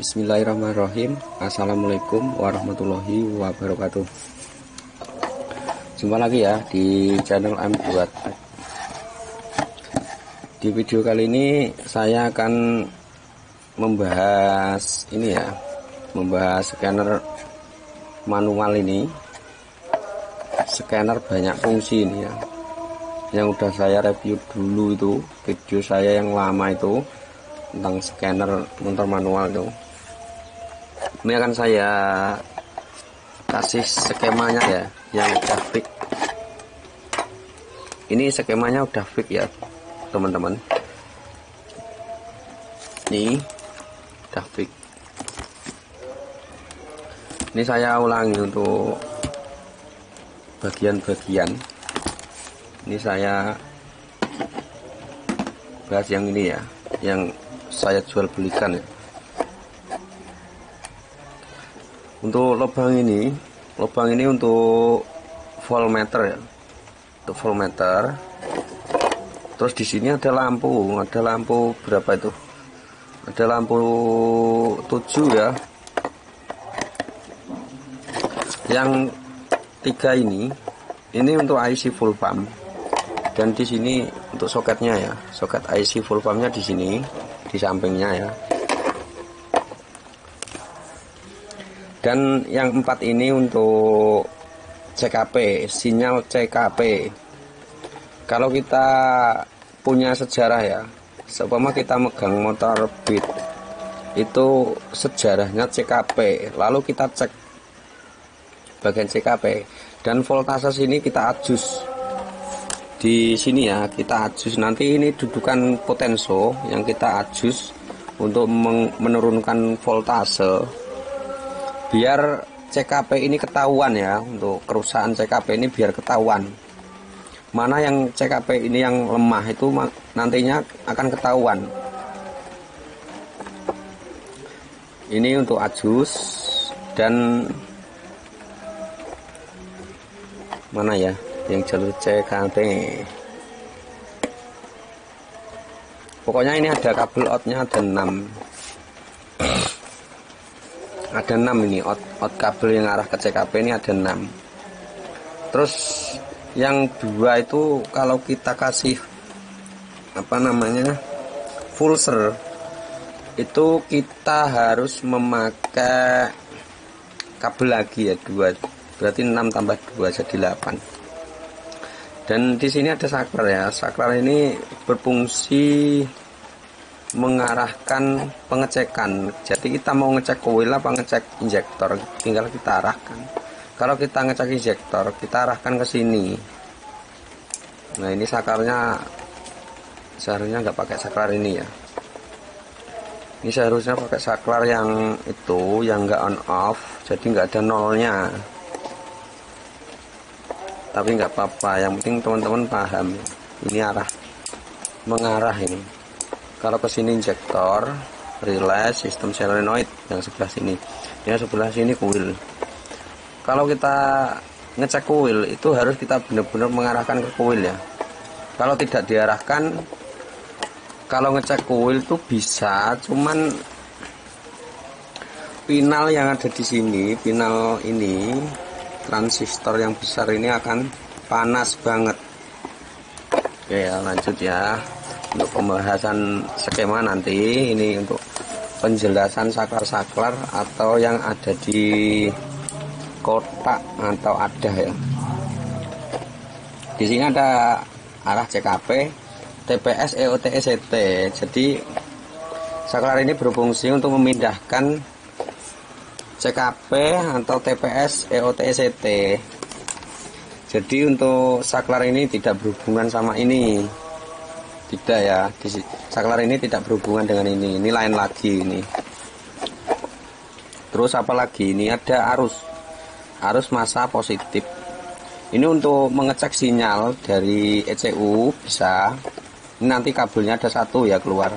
Bismillahirrahmanirrahim. Assalamualaikum warahmatullahi wabarakatuh. Jumpa lagi ya di channel M2. Di video kali ini saya akan membahas scanner manual ini. Scanner banyak fungsi ini ya, yang udah saya review dulu itu, video saya yang lama itu tentang scanner motor manual itu. Ini akan saya kasih skemanya ya, yang udah fix. Ini skemanya udah fix ya teman-teman. Ini udah fix. Ini saya ulangi untuk bagian-bagian. Ini saya bahas yang ini ya, yang saya jual belikan ya. Untuk lubang ini untuk voltmeter ya, untuk voltmeter. Terus di sini ada lampu berapa itu? Ada lampu 7 ya. Yang 3 ini untuk IC full pump. Dan di sini untuk soketnya ya, soket IC full pumpnya di sini, di sampingnya ya. Dan yang 4 ini untuk CKP, sinyal CKP. Kalau kita punya sejarah ya, seumpama kita megang motor Beat, itu sejarahnya CKP. Lalu kita cek bagian CKP dan voltase sini kita adjust. Di sini ya, kita adjust. Nanti ini dudukan potenso yang kita adjust untuk menurunkan voltase, biar CKP ini ketahuan ya. Untuk kerusakan CKP ini biar ketahuan mana yang CKP ini yang lemah, itu nantinya akan ketahuan. Ini untuk adjust. Dan mana ya yang jalur CKP. Pokoknya ini ada kabel outnya ada 6. Ada 6 ini out kabel yang arah ke CKP ini ada 6. Terus yang 2 itu kalau kita kasih pulser, itu kita harus memakai kabel lagi ya 2. Berarti 6 tambah 2 jadi 8. Dan di sini ada saklar ya. Saklar ini berfungsi mengarahkan pengecekan. Jadi kita mau ngecek coil apa ngecek injektor, tinggal kita arahkan. Kalau kita ngecek injektor, kita arahkan ke sini. Nah, ini saklarnya seharusnya nggak pakai saklar ini ya. Ini seharusnya pakai saklar yang itu, yang nggak on off, jadi nggak ada nolnya. Tapi nggak apa-apa, yang penting teman-teman paham. Ini arah mengarah ini. Kalau ke sini injektor, relay, sistem solenoid yang sebelah sini. Yang sebelah sini coil. Kalau kita ngecek coil itu harus kita benar-benar mengarahkan ke coil ya. Kalau tidak diarahkan, kalau ngecek coil itu bisa, cuman pinal yang ada di sini, pinal ini, transistor yang besar ini akan panas banget. Oke ya, lanjut ya. Untuk pembahasan skema nanti, ini untuk penjelasan saklar-saklar atau yang ada di kotak atau ada ya. Di sini ada arah CKP, TPS, EOT, ECT. Jadi saklar ini berfungsi untuk memindahkan CKP atau TPS, EOT, ECT. Jadi untuk saklar ini tidak berhubungan sama ini. Tidak ya, saklar ini tidak berhubungan dengan ini lain lagi ini. Terus apalagi ini ada arus massa positif. Ini untuk mengecek sinyal dari ECU bisa. Ini nanti kabelnya ada 1 ya, keluar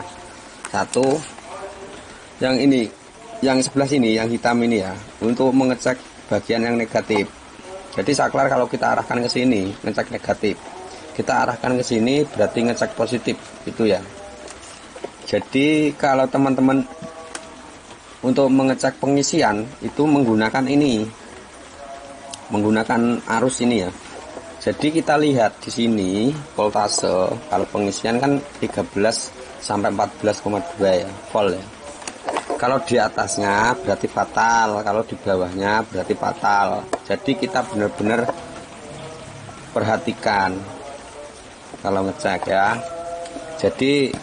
1. Yang ini, yang sebelah sini, yang hitam ini ya, untuk mengecek bagian yang negatif. Jadi saklar kalau kita arahkan ke sini ngecek negatif, kita arahkan ke sini berarti ngecek positif itu ya. Jadi kalau teman-teman untuk mengecek pengisian itu menggunakan ini, menggunakan arus ini ya. Jadi kita lihat di sini voltase kalau pengisian kan 13 sampai 14,2 ya volt ya. Kalau di atasnya berarti fatal, kalau di bawahnya berarti fatal. Jadi kita benar-benar perhatikan kalau ngecek ya. Jadi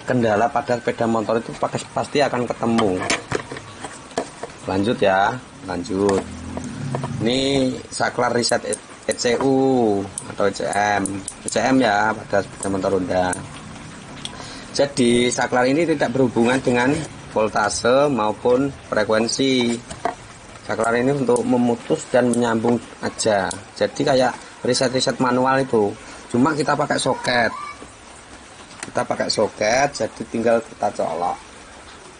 kendala pada sepeda motor itu pasti akan ketemu. Lanjut ya, lanjut. Ini saklar reset ECU atau ECM ya pada sepeda motor Honda. Jadi saklar ini tidak berhubungan dengan voltase maupun frekuensi. Saklar ini untuk memutus dan menyambung aja. Jadi kayak reset manual itu, cuma kita pakai soket. Kita pakai soket, jadi tinggal kita colok.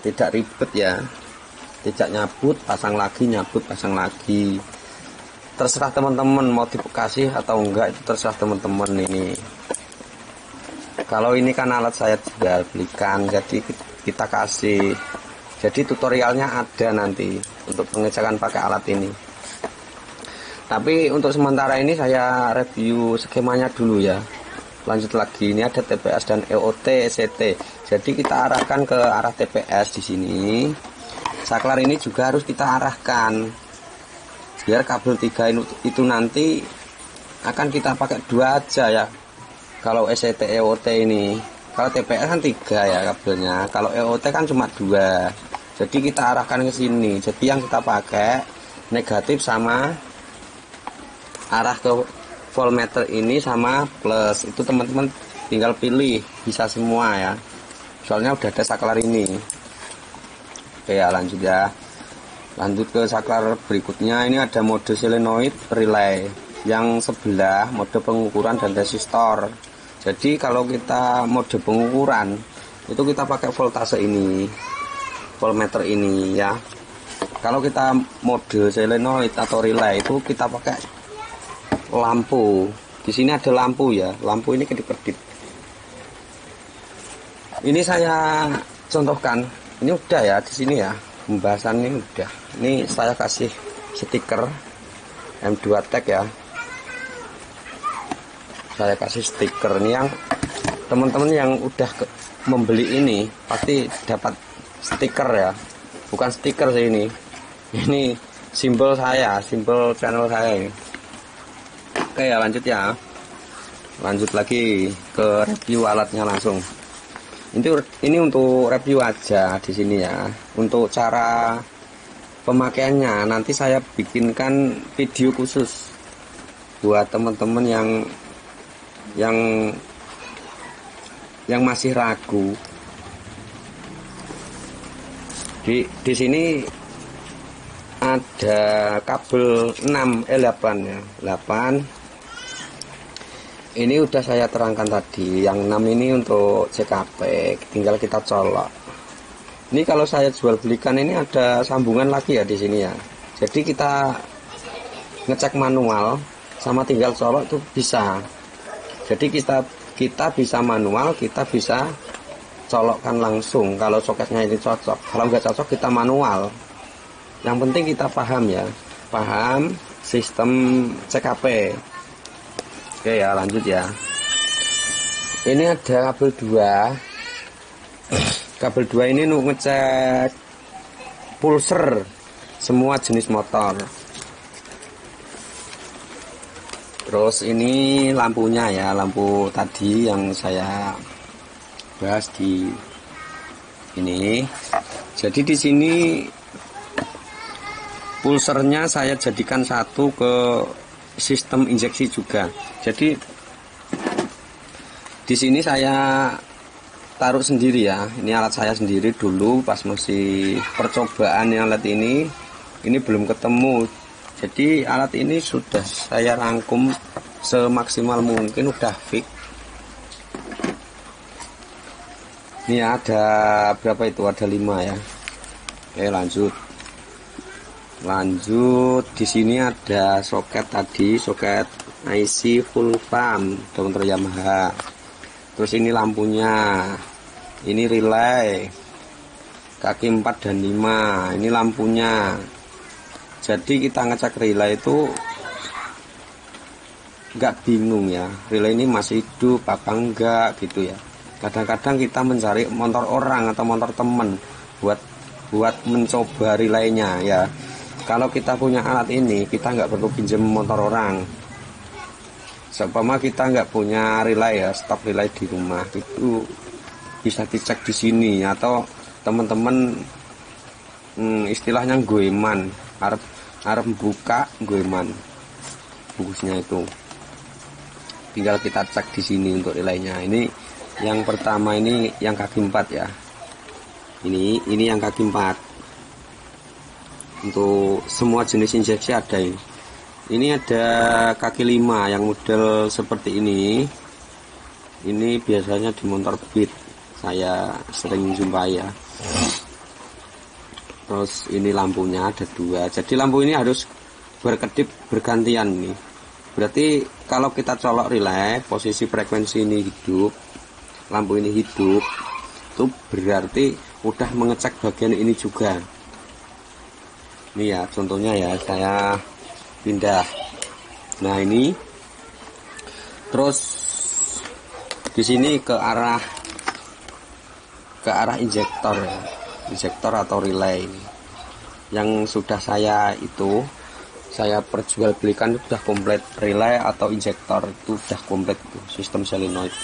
Tidak ribet ya. Tidak nyabut, pasang lagi, nyabut, pasang lagi. Terserah teman-teman mau dikasih atau enggak, itu terserah teman-teman ini. Kalau ini kan alat saya juga belikan, jadi kita kasih. Jadi tutorialnya ada nanti untuk pengecekan pakai alat ini. Tapi untuk sementara ini saya review skemanya dulu ya. Lanjut lagi, ini ada TPS dan EOT, ECT. Jadi kita arahkan ke arah TPS di sini. Saklar ini juga harus kita arahkan. Biar kabel 3 itu nanti akan kita pakai 2 aja ya. Kalau ECT EOT ini, kalau TPS kan 3 ya kabelnya. Kalau EOT kan cuma 2. Jadi kita arahkan ke sini. Jadi yang kita pakai negatif sama arah ke voltmeter ini sama plus. Itu teman-teman tinggal pilih, bisa semua ya. Soalnya udah ada saklar ini. Oke ya, lanjut ya. Lanjut ke saklar berikutnya. Ini ada mode solenoid relay. Yang sebelah mode pengukuran dan resistor. Jadi kalau kita mode pengukuran itu kita pakai voltase ini, voltmeter ini ya. Kalau kita mode solenoid atau relay itu kita pakai lampu. Di sini ada lampu ya. Lampu ini kedip-kedip. Ini saya contohkan. Ini udah ya di sini ya. Pembahasan ini udah. Ini saya kasih stiker M2 tag ya. Saya kasih stiker ini, yang teman-teman yang udah membeli ini pasti dapat stiker ya. Bukan stiker sih ini. Ini simbol saya, simbol channel saya ini. Oke ya, lanjut ya. Lanjut lagi ke review alatnya langsung. Ini untuk review aja di sini ya. Untuk cara pemakaiannya nanti saya bikinkan video khusus buat teman-teman yang masih ragu. Di sini ada kabel 6 8 ya, 8. Ini udah saya terangkan tadi. Yang 6 ini untuk CKP, tinggal kita colok. Ini kalau saya jual belikan ini ada sambungan lagi ya di sini ya. Jadi kita ngecek manual sama tinggal colok itu bisa. Jadi kita bisa manual, kita bisa colokkan langsung kalau soketnya ini cocok. Kalau nggak cocok kita manual. Yang penting kita paham ya, paham sistem CKP. Oke ya, lanjut ya. Ini ada kabel 2. Kabel 2 ini untuk ngecek pulser semua jenis motor. Terus ini lampunya ya, lampu tadi yang saya bahas di ini. Jadi di sini pulsernya saya jadikan satu ke sistem injeksi juga. Jadi di sini saya taruh sendiri ya. Ini alat saya sendiri dulu pas masih percobaan yang alat ini belum ketemu. Jadi alat ini sudah saya rangkum semaksimal mungkin, udah fix. Ini ada berapa itu? Ada 5 ya. Oke, lanjut. Di sini ada soket tadi, soket IC full pump motor Yamaha. Terus ini lampunya, ini relay. kaki 4 dan 5. Ini lampunya. Jadi kita ngecek relay itu nggak bingung ya, relay ini masih hidup apa enggak gitu ya. Kadang-kadang kita mencari motor orang atau motor temen buat mencoba relaynya ya. Kalau kita punya alat ini, kita nggak perlu pinjam motor orang. Seumpama kita nggak punya relay ya, stok relay di rumah itu bisa dicek di sini, atau teman-teman istilahnya goeman, arep buka goeman bungkusnya itu, tinggal kita cek di sini untuk relaynya. Ini yang pertama, ini yang kaki 4 ya, ini yang kaki 4. Untuk semua jenis injeksi ada ini. Ini ada kaki 5 yang model seperti ini. Ini biasanya di motor Beat saya sering jumpai ya. Terus ini lampunya ada 2. Jadi lampu ini harus berkedip bergantian nih. Berarti kalau kita colok relay, posisi frekuensi ini hidup, lampu ini hidup, itu berarti udah mengecek bagian ini juga. Ini ya contohnya ya, saya pindah. Nah ini, terus di sini ke arah injektor ya, injektor atau relay yang sudah saya perjualbelikan sudah komplit. Relay atau injektor itu sudah komplit sistem solenoid.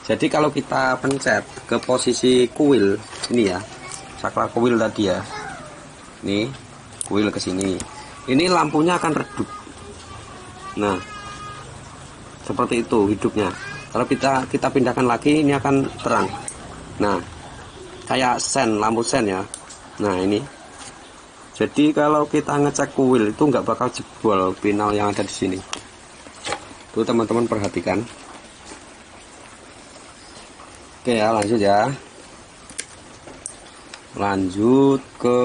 Jadi kalau kita pencet ke posisi kuil ini ya, saklar kuil tadi ya, ini kuil ke sini, ini lampunya akan redup. Nah seperti itu hidupnya. Kalau kita pindahkan lagi, ini akan terang. Nah kayak sen, lampu sen ya. Nah ini, jadi kalau kita ngecek kuil itu nggak bakal jebol pinal yang ada di sini. Tuh teman-teman perhatikan. Oke ya, lanjut ya. Lanjut ke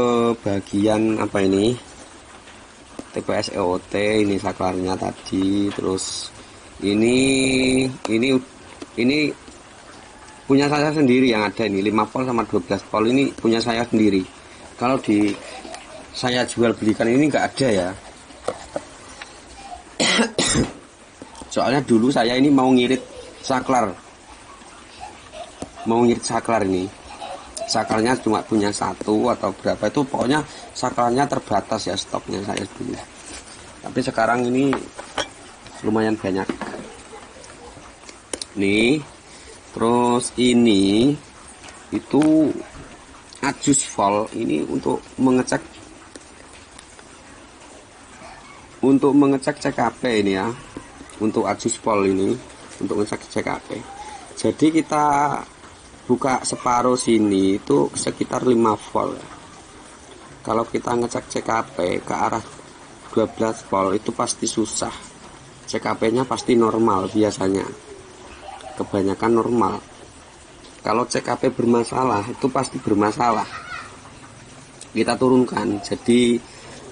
bagian apa ini? TPS EOT, ini saklarnya tadi. Terus ini punya saya sendiri yang ada ini 5 volt sama 12 volt, ini punya saya sendiri. Kalau saya jual belikan ini nggak ada ya. Soalnya dulu saya ini mau ngirit saklar ini. Saklarnya cuma punya 1 atau berapa itu, pokoknya saklarnya terbatas ya stoknya saya dulu. Tapi sekarang ini lumayan banyak. Nih, terus ini itu adjust volt, ini untuk mengecek CKP ini ya. Untuk adjust volt ini untuk ngecek CKP. Jadi kita buka separuh sini itu sekitar 5 volt. Kalau kita ngecek CKP ke arah 12 volt itu pasti susah. CKP-nya pasti normal biasanya. Kebanyakan normal. Kalau CKP bermasalah itu pasti bermasalah. Kita turunkan. Jadi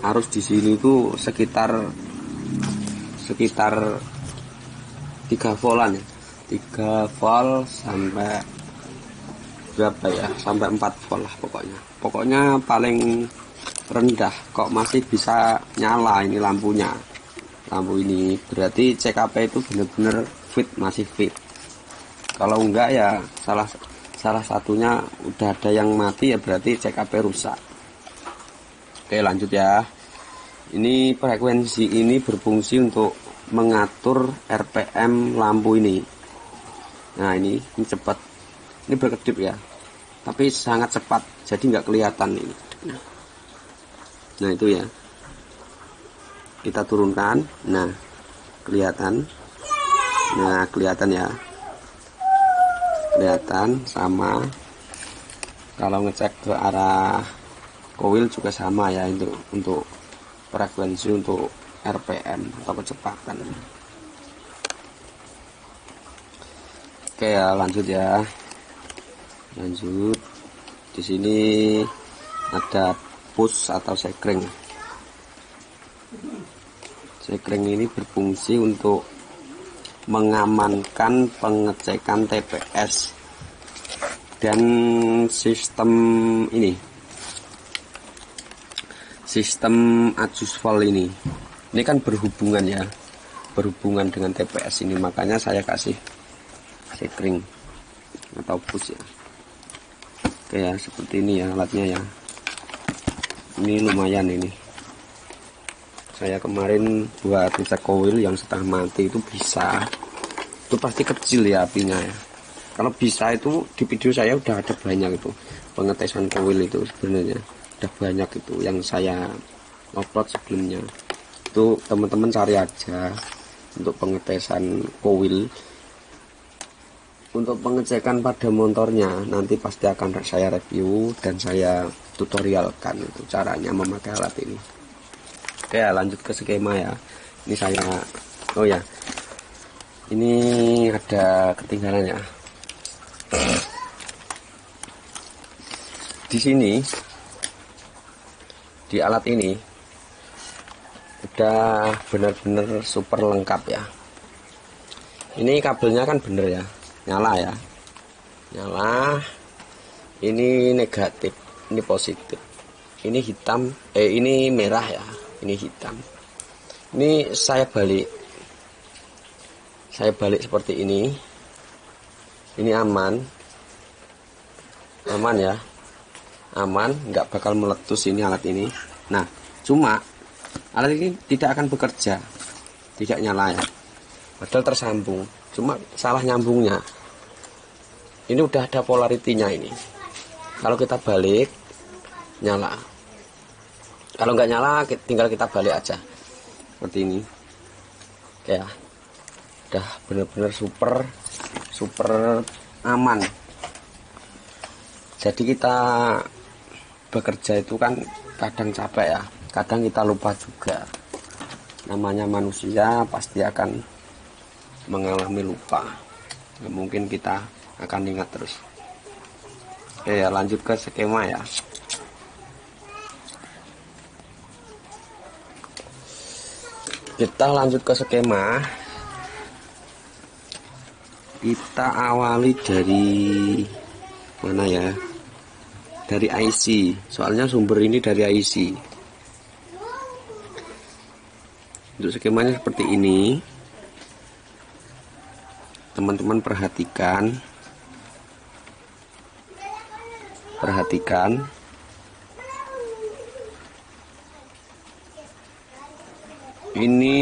harus di sini itu sekitar 3 voltan ya. 3 volt sampai berapa ya, sampai 4 volt lah pokoknya paling rendah kok masih bisa nyala ini lampunya. Lampu ini berarti CKP itu benar-benar fit, masih fit. Kalau enggak ya salah satunya udah ada yang mati ya berarti CKP rusak. Oke lanjut ya. Ini frekuensi ini berfungsi untuk mengatur RPM lampu ini. Nah ini cepat, ini berkedip ya, tapi sangat cepat, jadi nggak kelihatan ini. Nah itu ya, kita turunkan. Nah kelihatan, ya, kelihatan sama. Kalau ngecek ke arah coil juga sama ya, itu untuk frekuensi untuk RPM atau kecepatan. Oke ya, lanjut ya. Lanjut. Di sini ada push atau sekring. Sekring ini berfungsi untuk mengamankan pengecekan TPS dan sistem ini, sistem adjustable ini kan berhubungan ya, berhubungan dengan TPS ini, makanya saya kasih sekring atau push ya. Oke ya, seperti ini ya alatnya ya. Ini lumayan ini. Saya kemarin buat ngecek coil yang setengah mati itu bisa. Itu pasti kecil ya apinya ya. Kalau bisa itu di video saya udah ada banyak itu pengetesan coil itu, sebenarnya udah banyak itu yang saya upload sebelumnya. Itu teman-teman cari aja untuk pengetesan coil. Untuk pengecekan pada motornya nanti pasti akan saya review dan saya tutorialkan itu caranya memakai alat ini. Oke ya, lanjut ke skema ya. Ini saya, oh ya, ini ada ketinggalan ya. Di sini, di alat ini udah benar-benar super lengkap ya. Ini kabelnya kan bener ya, nyala ya, nyala. Ini negatif, ini positif, ini hitam, ini merah ya, ini hitam. Ini saya balik seperti ini aman ya, aman, nggak bakal meletus ini alat ini. Nah, cuma alat ini tidak akan bekerja, tidak nyala ya, padahal tersambung, cuma salah nyambungnya. Ini udah ada polaritinya ini. Kalau kita balik nyala, kalau nggak nyala tinggal kita balik aja seperti ini. Oke ya, udah bener-bener super aman. Jadi kita bekerja itu kan kadang capek ya, kadang kita lupa juga. Namanya manusia pasti akan mengalami lupa, nggak mungkin kita akan ingat terus. Oke ya, lanjut ke skema ya. Kita lanjut ke skema. Kita awali dari mana ya? Dari IC. Soalnya sumber ini dari IC. Untuk skemanya seperti ini. Teman-teman perhatikan. Ini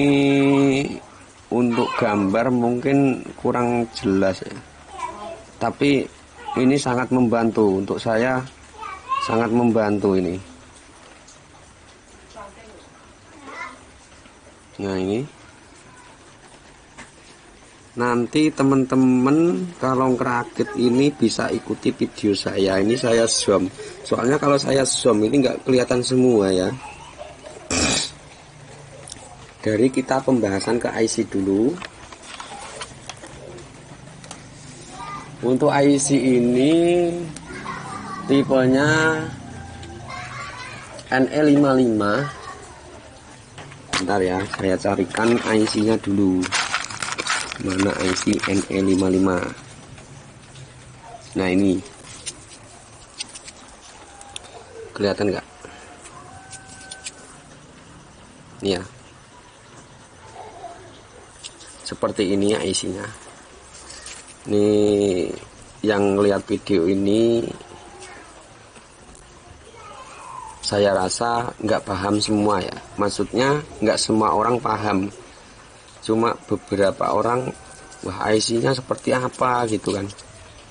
untuk gambar mungkin kurang jelas ya, tapi ini sangat membantu untuk saya, sangat membantu ini. Nah, ini nanti teman-teman kalau ngerakit ini bisa ikuti video saya. Ini saya zoom, soalnya kalau saya zoom ini nggak kelihatan semua ya. Dari kita pembahasan ke IC dulu. Untuk IC ini tipenya NE55. Bentar ya, saya carikan IC-nya dulu. Mana IC NE55? Nah, ini kelihatan nggak? Ini ya, seperti ini ya IC-nya. Ini yang lihat video ini saya rasa nggak paham semua ya, maksudnya nggak semua orang paham, cuma beberapa orang, wah IC-nya seperti apa gitu kan.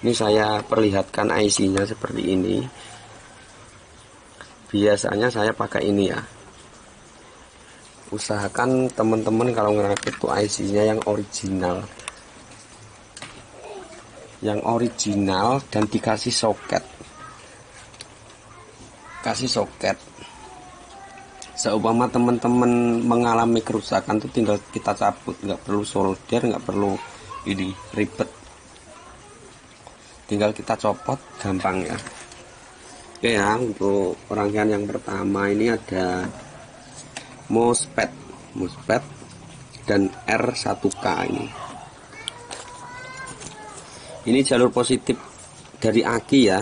Ini saya perlihatkan IC-nya seperti ini. Biasanya saya pakai ini ya. Usahakan teman-teman kalau ngerakit tuh IC-nya yang original. Yang original dan dikasih soket. Kasih soket. Seumpama teman-teman mengalami kerusakan tuh tinggal kita cabut, nggak perlu solder, nggak perlu ini ribet. Tinggal kita copot, gampang ya. Oke ya, untuk rangkaian yang pertama ini ada MOSFET dan R1K ini. Ini jalur positif dari aki ya.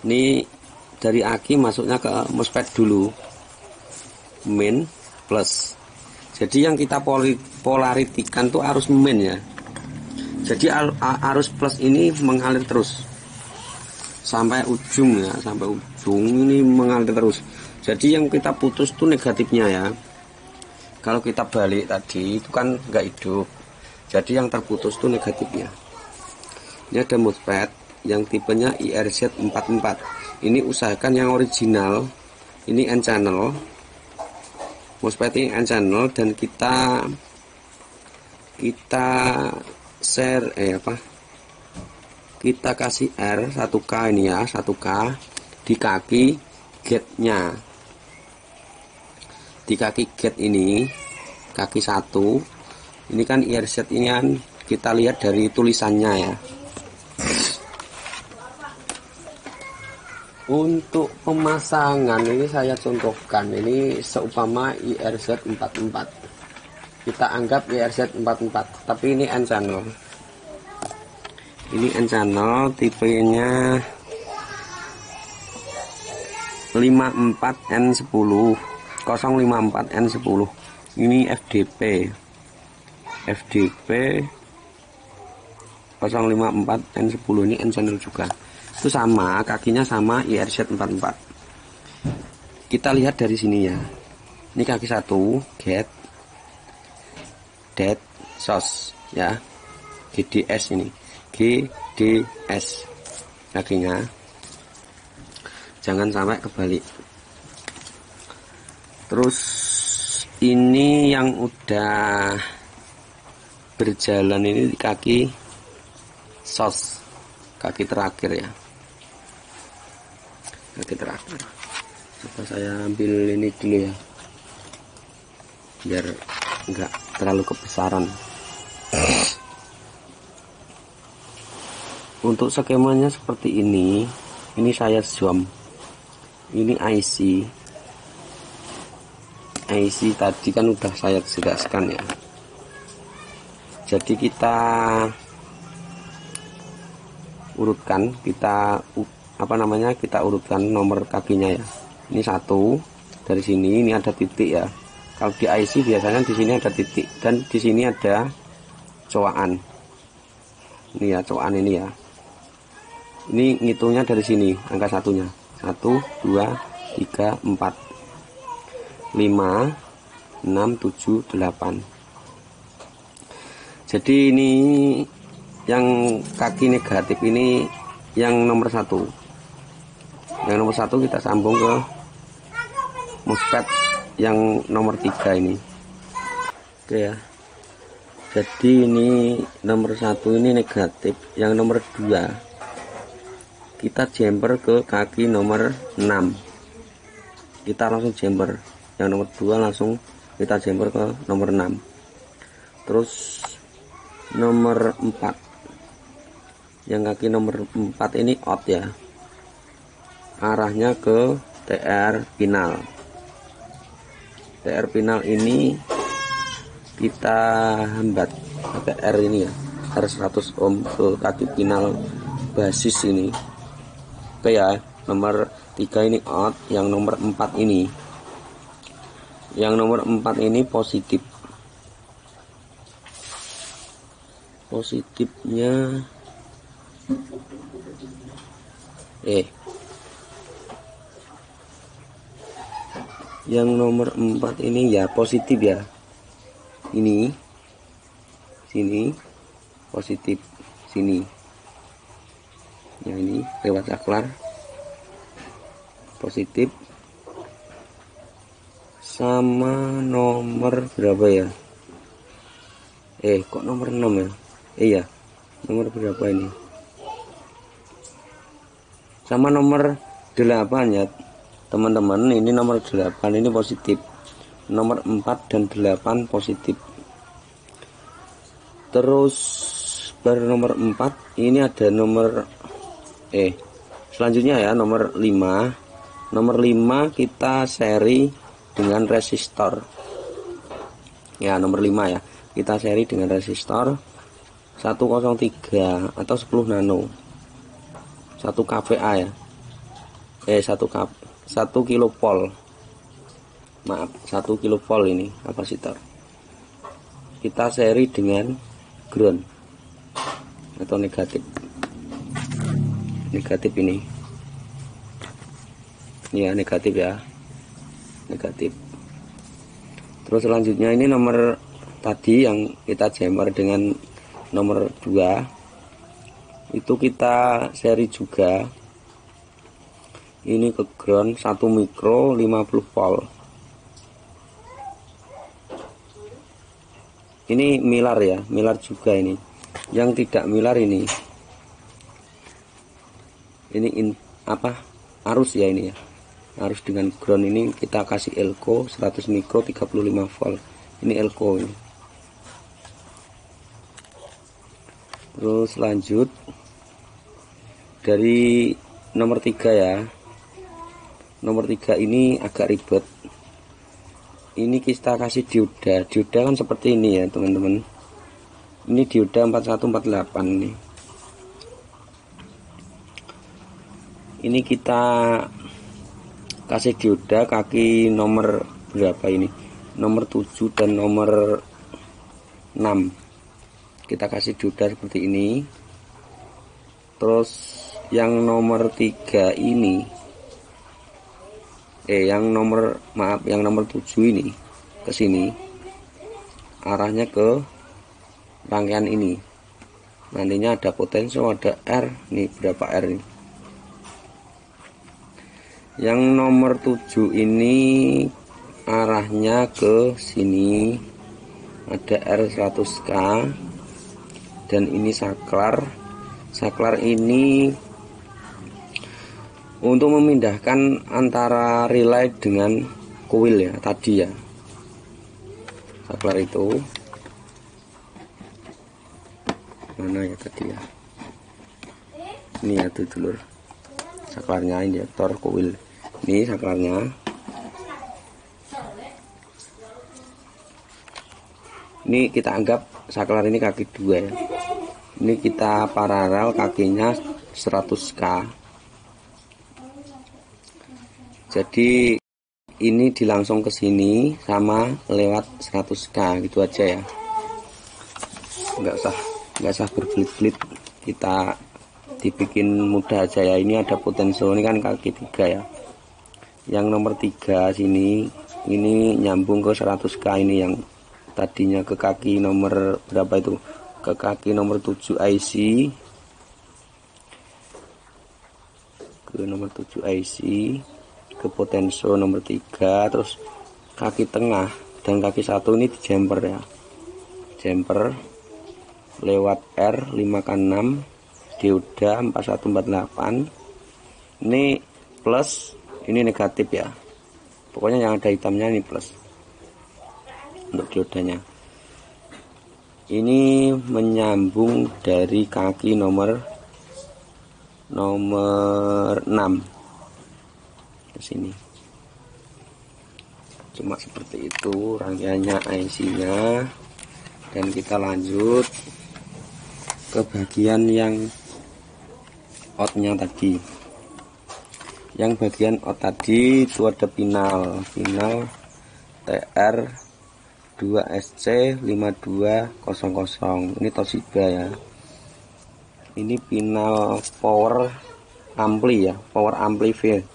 Ini dari aki masuknya ke MOSFET dulu, min plus. Jadi yang kita polaritikan tuh arus min ya. Jadi arus plus ini mengalir terus sampai ujung ya, sampai ujung ini mengalir terus. Jadi yang kita putus tuh negatifnya ya. Kalau kita balik tadi itu kan nggak hidup. Jadi yang terputus tuh negatifnya. Ini ada MOSFET yang tipenya IRZ44. Ini usahakan yang original. Ini N channel. MOSFET ini N channel dan kita share kita kasih R 1K ini ya, 1K di kaki gate-nya. Di kaki gate ini, kaki 1 ini kan IRZ ini kan kita lihat dari tulisannya ya. Untuk pemasangan ini saya contohkan, ini seumpama IRZ44, kita anggap IRZ44, tapi ini N channel. Ini N channel, tipenya 54N10, 054N10. Ini FDP 054N10, ini N channel juga. Itu sama, kakinya sama IRZ44. Kita lihat dari sini ya. Ini kaki 1 get dead sos ya. GDS ini. GDS kakinya. Jangan sampai kebalik. Terus ini yang udah berjalan ini di kaki sos, kaki terakhir ya. Kaki terakhir. Coba saya ambil ini dulu ya, biar enggak terlalu kebesaran. Untuk skemanya seperti ini saya zoom. Ini IC tadi kan udah saya jelaskan ya. Jadi kita urutkan, kita urutkan nomor kakinya ya. Ini 1 dari sini, ini ada titik ya. Kalau di IC biasanya di sini ada titik dan di sini ada coakan. Ini ya, coakan ini ya. Ini ngitungnya dari sini, angka satunya. 1, 2, 3, 4, 5, 6, 7, 8. Jadi ini yang kaki negatif ini yang nomor 1. Yang nomor 1 kita sambung ke MOSFET yang nomor 3 ini. Oke ya. Jadi ini nomor 1 ini negatif, yang nomor 2 kita jumper ke kaki nomor 6. Kita langsung jumper. Yang nomor 2 langsung kita jumper ke nomor 6. Terus nomor 4. Yang kaki nomor 4 ini out ya. Arahnya ke TR final. TR final ini kita hambat pakai R ini ya, R 100 ohm ke kaki final basis ini. Oke ya, nomor 3 ini out, yang nomor 4 ini. Yang nomor 4 ini positif. Positifnya yang nomor 4 ini ya positif ya. Ini sini positif, sini ya, ini lewat saklar positif. Sama nomor berapa ya, kok nomor 6 ya, iya nomor berapa ini, sama nomor 8 ya teman-teman. Ini nomor 8 ini positif, nomor 4 dan 8 positif. Terus baru nomor 4 ini ada nomor selanjutnya ya, nomor 5. Nomor 5 kita seri dengan resistor ya, nomor 5 ya, kita seri dengan resistor 103 atau 10 nano. 1 kVA ya, 1 kilopol, maaf 1 kilopol ini kapasitor. Kita seri dengan ground atau negatif ini ya, negatif ya, negatif. Terus selanjutnya ini nomor tadi yang kita jumper dengan nomor 2 itu kita seri juga ini ke ground 1 mikro 50 volt. Ini milar ya, milar juga ini. Yang tidak milar ini arus ya, ini ya, arus dengan ground. Ini kita kasih elko 100 mikro 35 volt. Ini elko ini. Terus lanjut dari nomor 3 ya. Nomor 3 ini agak ribet. Ini kita kasih dioda. Dioda kan seperti ini ya teman-teman. Ini dioda 4148 nih. Ini kita kasih dioda kaki nomor berapa ini? Nomor 7 dan nomor 6. Kita kasih dioda seperti ini. Terus yang nomor 3 ini yang nomor 7 ini ke sini arahnya ke rangkaian ini. Nantinya ada potensio, ada R. Nih berapa R ini. Yang nomor 7 ini arahnya ke sini, ada R100K, dan ini saklar. Saklar ini untuk memindahkan antara relay dengan coil ya tadi ya. Saklar itu mana ya tadi ya, ini ya tuh dulur, saklarnya injektor coil. Ini saklarnya. Ini kita anggap saklar ini kaki 2 ya. Ini kita paralel kakinya 100K. Jadi ini dilangsung ke sini sama lewat 100K gitu aja ya. Nggak usah berbelit-belit, kita dibikin mudah aja ya. Ini ada potensio, ini kan kaki 3 ya. Yang nomor 3 sini ini nyambung ke 100K, ini yang tadinya ke kaki nomor berapa itu, ke kaki nomor 7 IC, ke nomor 7 IC, ke potensio nomor 3, terus kaki tengah dan kaki 1 ini di jumper ya, jumper lewat R5K6 dioda 4148. Ini plus, ini negatif ya, pokoknya yang ada hitamnya ini plus untuk diodanya. Ini menyambung dari kaki nomor 6 ke sini. Cuma seperti itu rangkaiannya IC-nya. Dan kita lanjut ke bagian yang outnya tadi. Yang bagian out tadi itu ada pinal TR 2SC5200. Ini Toshiba ya. Ini pinal power ampli ya, power amplifier.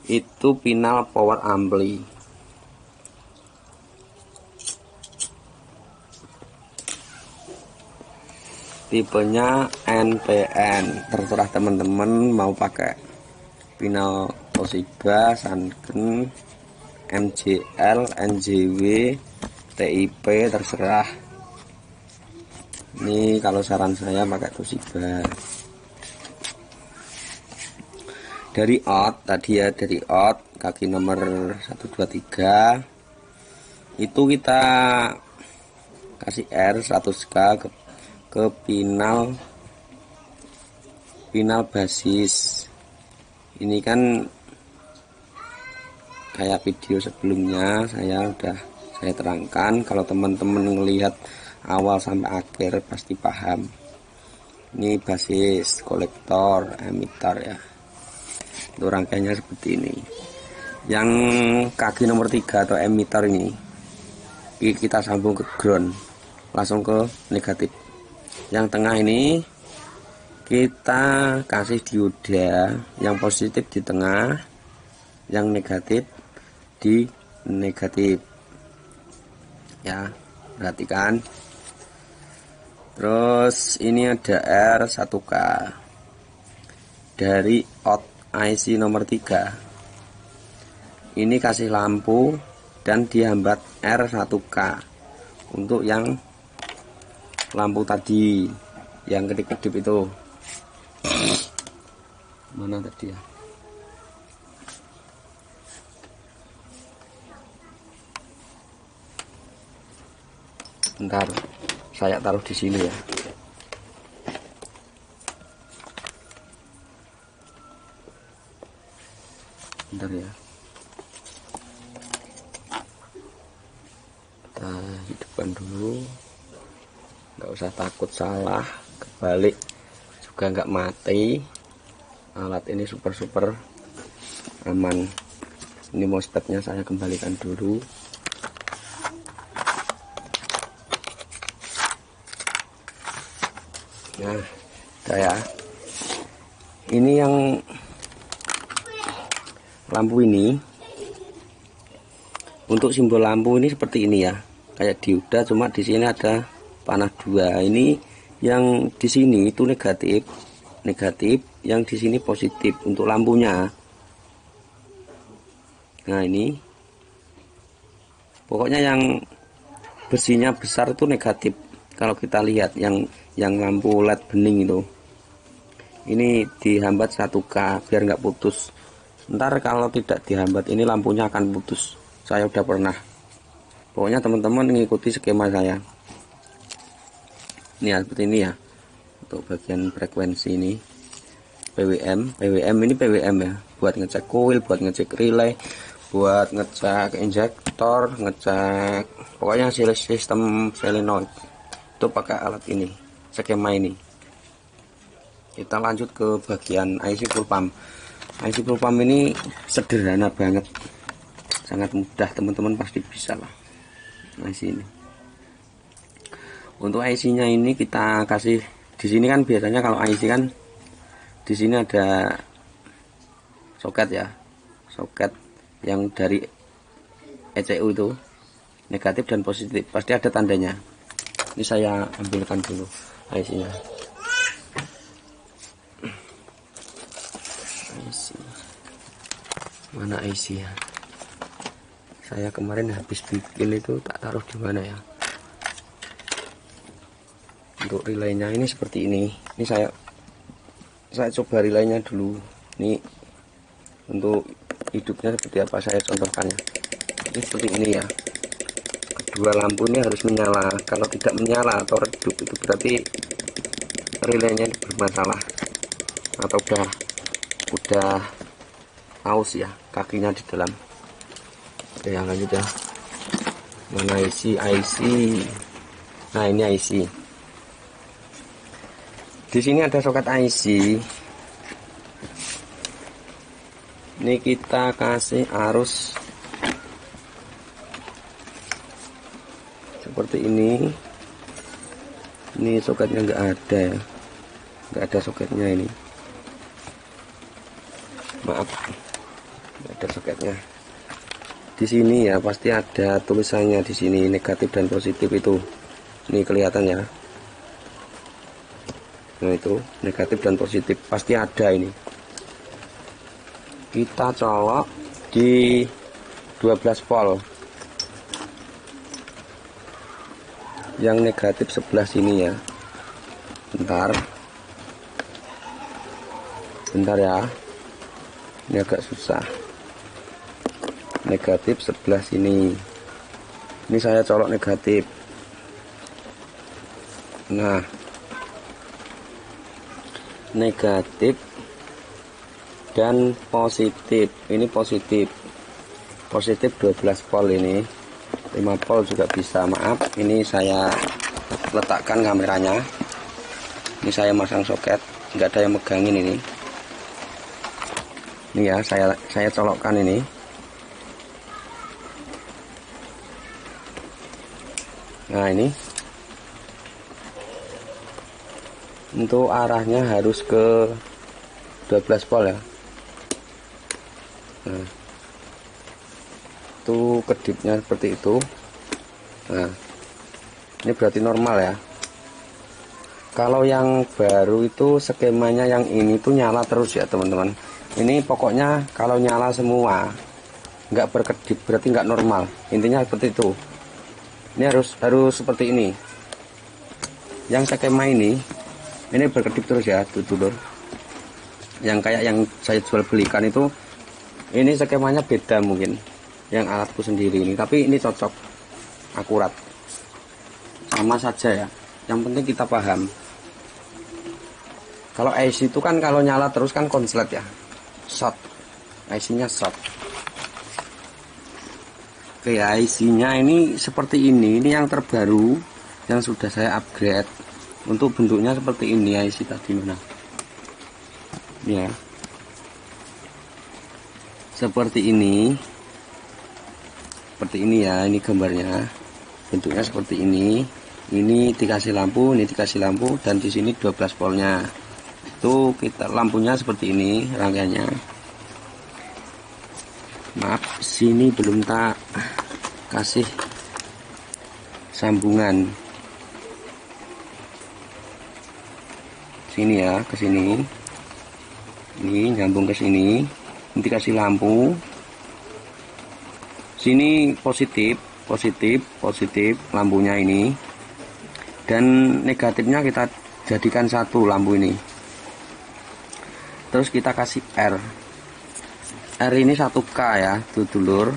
Itu pinal power ampli. Tipenya NPN. Terserah teman-teman mau pakai pinal Toshiba, Sanken, MJL, NJW, TIP, terserah. Ini kalau saran saya pakai Toshiba. Dari out tadi ya, dari out kaki nomor 123 itu kita kasih R 100K ke pinal basis. Ini kan kayak video sebelumnya saya terangkan. Kalau teman-teman melihat awal sampai akhir pasti paham. Ini basis, kolektor, emitter ya. Itu rangkaiannya seperti ini. Yang kaki nomor 3 atau emitter ini kita sambung ke ground, langsung ke negatif. Yang tengah ini kita kasih dioda, yang positif di tengah, yang negatif di negatif ya, perhatikan. Terus ini ada R1K dari out IC nomor 3. Ini kasih lampu dan dihambat R1K untuk yang lampu tadi yang kedip-kedip itu. Mana tadi ya? Bentar, saya taruh di sini ya. Bentar ya. Kita hidupkan dulu, nggak usah takut salah, kebalik juga nggak mati. Alat ini super aman. Ini MOSFET-nya saya kembalikan dulu. Nah, saya ini yang lampu ini, untuk simbol lampu ini seperti ini ya, kayak dioda, cuma di sini ada panah 2. Ini yang di sini itu negatif, yang di sini positif untuk lampunya. Nah, ini pokoknya yang besinya besar itu negatif. Kalau kita lihat yang lampu LED bening itu, ini dihambat 1K biar nggak putus. Ntar kalau tidak dihambat ini lampunya akan putus. Saya udah pernah. Pokoknya teman-teman mengikuti skema saya. Ini ya, seperti ini ya. Untuk bagian frekuensi ini PWM ini PWM ya, buat ngecek coil, buat ngecek relay, buat ngecek injektor, ngecek pokoknya sistem solenoid itu pakai alat ini, skema ini. Kita lanjut ke bagian IC full pump. IC full pump ini sederhana banget, sangat mudah, teman-teman pasti bisa lah IC ini. Untuk IC-nya ini kita kasih di sini kan, biasanya kalau IC kan di sini ada soket ya, soket yang dari ECU itu negatif dan positif, pasti ada tandanya. Ini saya ambilkan dulu IC-nya. IC mana IC ya? Saya kemarin habis bikin itu tak taruh di mana ya. Untuk relaynya ini seperti ini. Ini saya coba relaynya dulu. Ini untuk hidupnya seperti apa saya contohkan ya. Ini seperti ini ya. Kedua lampu ini harus menyala. Kalau tidak menyala atau redup itu berarti relaynya bermasalah atau udah aus ya, kakinya di dalam. Oke, yang lanjut ya. Mana IC? Nah, ini IC. Di sini ada soket IC. Ini kita kasih arus seperti ini. Ini soketnya nggak ada ya, nggak ada soketnya ini. Maaf, nggak ada soketnya. Di sini ya pasti ada tulisannya di sini, negatif dan positif itu. Ini kelihatan ya. Nah, itu negatif dan positif pasti ada ini. Kita colok di 12 volt. Yang negatif sebelah sini ya. Bentar ya. Ini agak susah. Negatif sebelah sini. Ini saya colok negatif. Nah, negatif dan positif. Ini positif 12 volt ini. 5 volt juga bisa. Maaf, ini saya letakkan kameranya. Ini saya masang soket, nggak ada yang megangin ini. Ini ya, saya colokkan ini. Nah ini untuk arahnya harus ke 12 volt ya. Nah, itu kedipnya seperti itu. Nah, ini berarti normal ya. Kalau yang baru itu skemanya yang ini tuh nyala terus ya teman-teman. Ini pokoknya kalau nyala semua, nggak berkedip berarti nggak normal. Intinya seperti itu. Ini harus seperti ini. Yang skema ini berkedip terus ya, dulur. Yang kayak yang saya jual belikan itu, ini skemanya beda mungkin. Yang alatku sendiri ini, tapi ini cocok, akurat, sama saja ya. Yang penting kita paham. Kalau IC itu kan kalau nyala terus kan konslet ya, short, IC-nya short. Oke, IC-nya ini seperti ini yang terbaru, yang sudah saya upgrade. Untuk bentuknya seperti ini IC tadi mana? Ya, seperti ini ya, ini gambarnya. Bentuknya seperti ini. Ini dikasih lampu, ini dikasih lampu, dan di sini 12 voltnya. Itu kita lampunya seperti ini rangkaiannya. Maaf, sini belum tak kasih sambungan. Sini ya, ke sini. Ini nyambung ke sini. Ini dikasih lampu. Sini positif lampunya ini. Dan negatifnya kita jadikan satu lampu ini. Terus kita kasih R ini 1K ya dulur,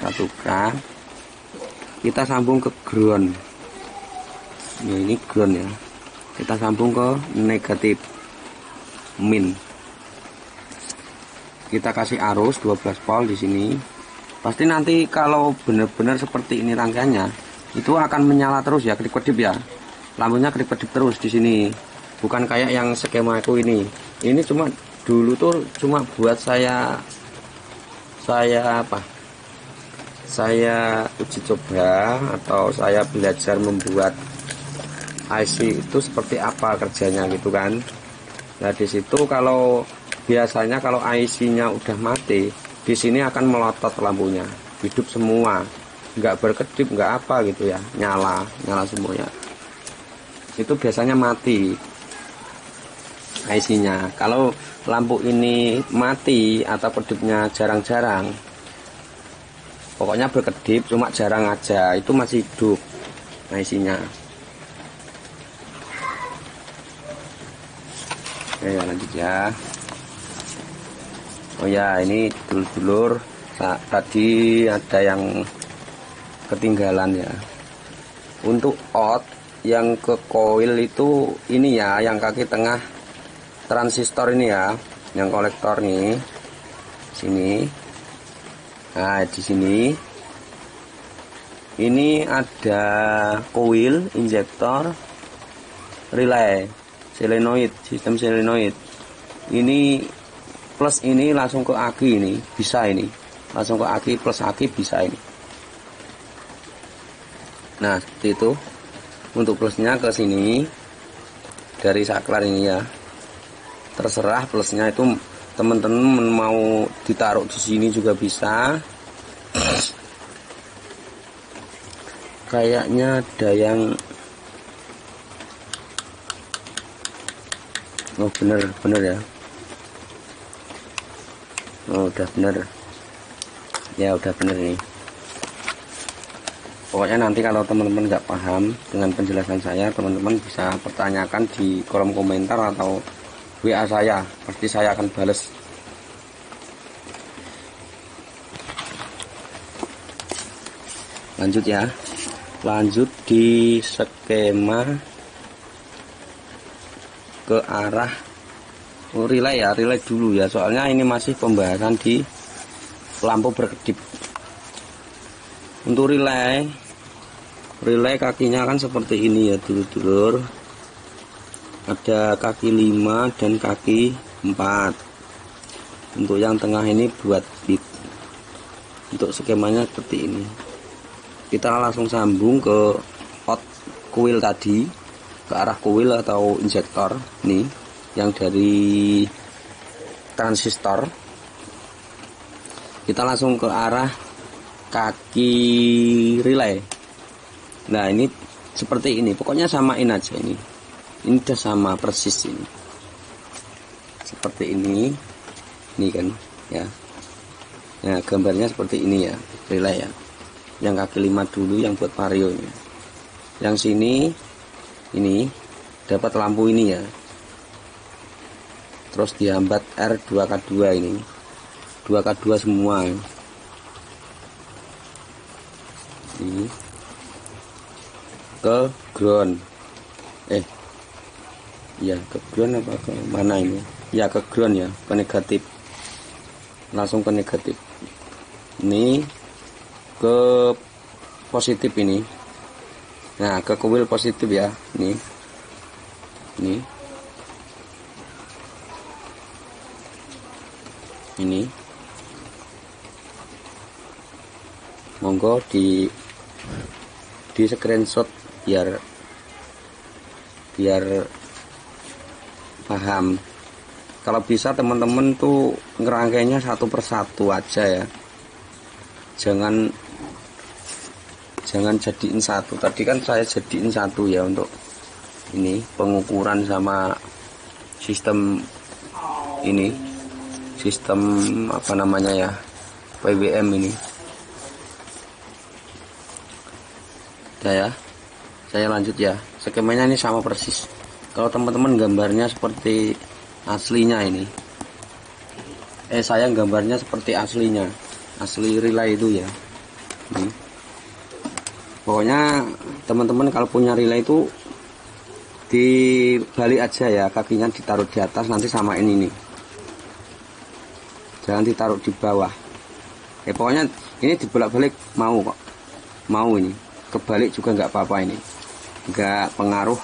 1K. Kita sambung ke ground ya, ini ground ya, kita sambung ke negatif min. Kita kasih arus 12 volt di sini. Pasti nanti kalau benar-benar seperti ini rangkaiannya, itu akan menyala terus ya, kedip-kedip ya, lampunya kedip-kedip terus di sini. Bukan kayak yang skema aku ini. Ini cuma dulu tuh cuma buat saya uji coba, atau saya belajar membuat IC itu seperti apa kerjanya gitu kan. Nah di situ kalau biasanya kalau IC-nya udah mati, di sini akan melotot lampunya, hidup semua, nggak berkedip, nggak apa gitu ya, nyala semuanya. Itu biasanya mati IC-nya. Kalau lampu ini mati atau kedipnya jarang-jarang, pokoknya berkedip cuma jarang aja, itu masih hidup IC-nya. Oke, lanjut ya. Oh ya, ini dulur-dulur tadi ada yang ketinggalan ya. Untuk out yang ke coil itu ini ya, yang kaki tengah transistor ini ya, yang kolektor nih, sini. Nah di sini ini ada coil, injektor, relay, solenoid, sistem solenoid. Ini plus ini langsung ke aki, ini bisa, ini langsung ke aki, plus aki bisa ini. Nah seperti itu. Untuk plusnya ke sini dari saklar ini ya. Terserah plusnya itu teman-teman mau ditaruh di sini juga bisa. Kayaknya ada yang bener ya. Oh udah bener ya, udah bener nih. Pokoknya nanti kalau teman-teman nggak paham dengan penjelasan saya, teman-teman bisa pertanyakan di kolom komentar atau WA saya, pasti saya akan bales. Lanjut ya, lanjut di skema ke arah relay ya, relay dulu ya, soalnya ini masih pembahasan di lampu berkedip. Untuk relay kakinya kan seperti ini ya dulur-dulur. ada kaki 5 dan kaki 4. Untuk yang tengah ini buat bit. Untuk skemanya seperti ini. Kita langsung sambung ke out kuil tadi, ke arah kuil atau injektor nih, yang dari transistor. Kita langsung ke arah kaki relay. Nah, ini seperti ini, pokoknya samain aja ini. Ini udah sama persis ini. Seperti ini kan ya. Nah, gambarnya seperti ini ya, relay ya. Yang kaki 5 dulu yang buat vario ini. Yang sini ini dapat lampu ini ya. Terus dihambat R2K2 ini. 2K2 semua. Ini ke ground. Ya ke ground apa ke mana ini? Ya ke ground ya, ke negatif. Langsung ke negatif. Ini ke positif ini. Nah, ke kuil positif ya. Ini monggo di screenshot biar paham. Kalau bisa teman-teman tuh ngerangkainya satu persatu aja ya, jangan jadiin satu. Tadi kan saya jadiin satu ya, untuk ini pengukuran sama sistem ini, sistem apa namanya ya, PWM ini. Udah ya, saya lanjut ya. Skemanya ini sama persis. Kalau teman-teman gambarnya seperti aslinya ini, saya gambarnya seperti aslinya, asli relay itu ya. Pokoknya teman-teman kalau punya relay itu dibalik aja ya, kakinya ditaruh di atas, nanti samain ini, jangan ditaruh di bawah. Pokoknya ini dibolak-balik mau kok, mau ini kebalik juga nggak apa-apa, ini nggak pengaruh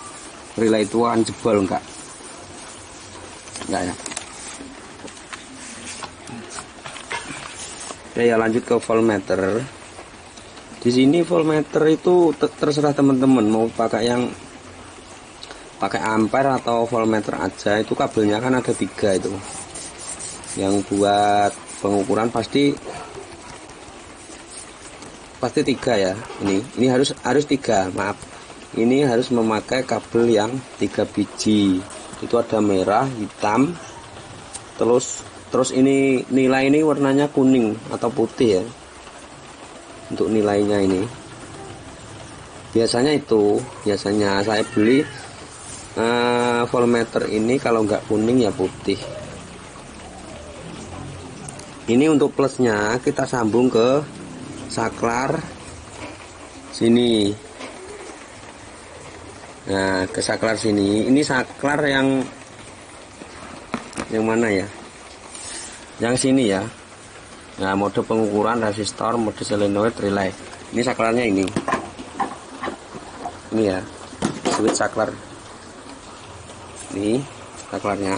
relay itu akan jebol, enggak ya. Oke ya, lanjut ke voltmeter. Di sini voltmeter itu terserah teman-teman mau pakai ampere atau voltmeter aja. Itu kabelnya kan ada 3 itu. Yang buat pengukuran pasti 3 ya. Ini harus 3, maaf. Ini harus memakai kabel yang 3 biji. Itu ada merah, hitam, terus ini nilai ini warnanya kuning atau putih ya. Untuk nilainya ini biasanya saya beli voltmeter ini kalau nggak kuning ya putih. Ini untuk plusnya kita sambung ke saklar sini. Nah, ke saklar sini. Ini saklar yang mana ya? Yang sini ya. Nah, mode pengukuran resistor, mode solenoid, relay. Ini saklarnya ini. Ini ya, switch saklar. Ini saklarnya.